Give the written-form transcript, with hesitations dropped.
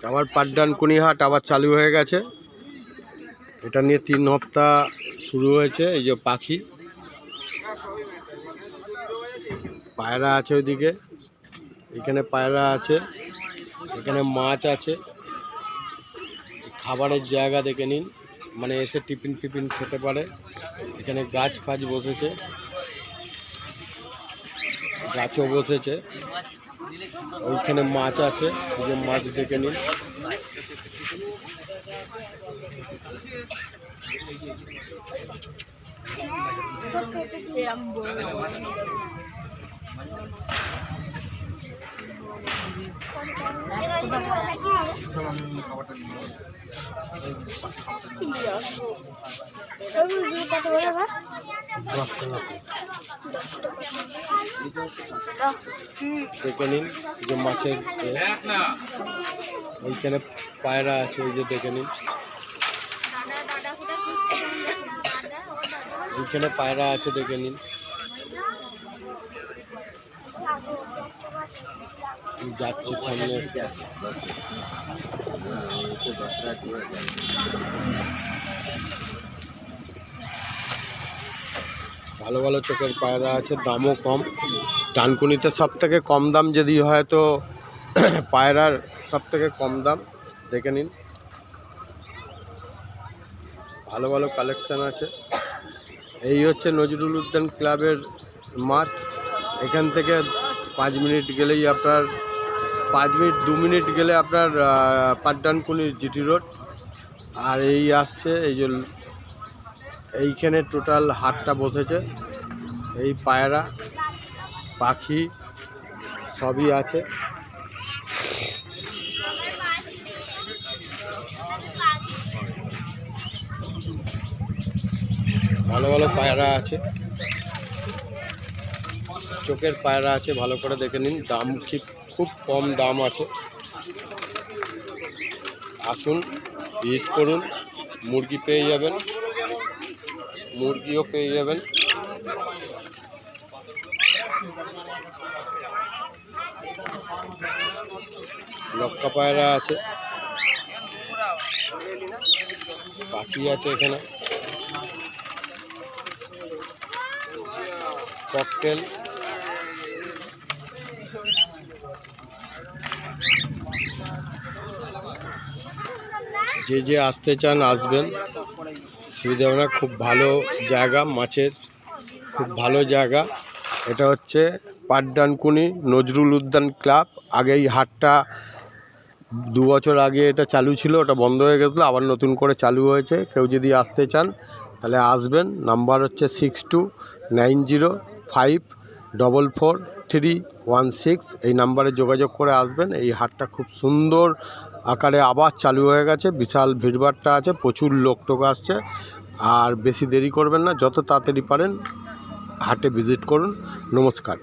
আবার পাড্ডানকুনি হাট আবার চালু হয়ে গেছে। এটা নিয়ে 3 সপ্তাহ শুরু হয়েছে। এই যে পাখি, পায়রা আছে ওইদিকে, এখানে পায়রা আছে, এখানে মাছ আছে। খাবারের জায়গা দেখে নিন, মানে এসে টিফিন ফিফিন খেতে পারে। এখানে গাছ ফাছ বসেছে, গাছও বসেছে। ওইখানে মাছ আছে, এই যে মাছ দেখে নিন। দেখে নিন যে মাছের, ওইখানে পায়রা আছে, ওই যে দেখে নিন। ওইখানে পায়রা আছে, দেখে নিন। যাচ্ছি সামনে। ভালো ভালো চোখের পায়রা আছে, দামও কম। ডানকুনিতে সব থেকে কম দাম যদি হয় তো পায়রার সব থেকে কম দাম। দেখে নিন, ভালো ভালো কালেকশান আছে। এই হচ্ছে নজরুল উদ্যান ক্লাবের মাঠ। এখান থেকে 5 মিনিট গেলেই আপনার, 2 মিনিট গেলে আপনার পাড্ডানকুনির জিটি রোড। আর এই আসছে, এই যে এইখানে টোটাল হাটটা বসেছে। এই পায়রা পাখি সবই আছে। ভালো ভালো পায়রা আছে, চোখের পায়রা আছে, ভালো করে দেখে নিন। দাম খুব কম দাম আছে। আসুন, ভিজিট করুন। মুরগি পেয়ে যাবেন, মুরগিও পেয়ে যাবেন। লক্কা পায়রা আছে, পাখি আছে, এখানে ককটেল। যে আসতে চান আসবেন, সুবিধা হবে না। খুব ভালো জায়গা, মাছের খুব ভালো জায়গা। এটা হচ্ছে পাড্ডানকুনি নজরুল উদ্যান ক্লাব। আগে এই হাটটা 2 বছর আগে এটা চালু ছিল, ওটা বন্ধ হয়ে গেছিলো, আবার নতুন করে চালু হয়েছে। কেউ যদি আসতে চান তাহলে আসবেন। নাম্বার হচ্ছে 6290544316। এই নাম্বারে যোগাযোগ করে আসবেন। এই হাটটা খুব সুন্দর আকারে আবার চালু হয়ে গেছে। বিশাল ভিড়ভাট্টা আছে, প্রচুর লোক টোক আসছে। আর বেশি দেরি করবেন না, যত তাড়াতাড়ি পারেন হাটে ভিজিট করুন। নমস্কার।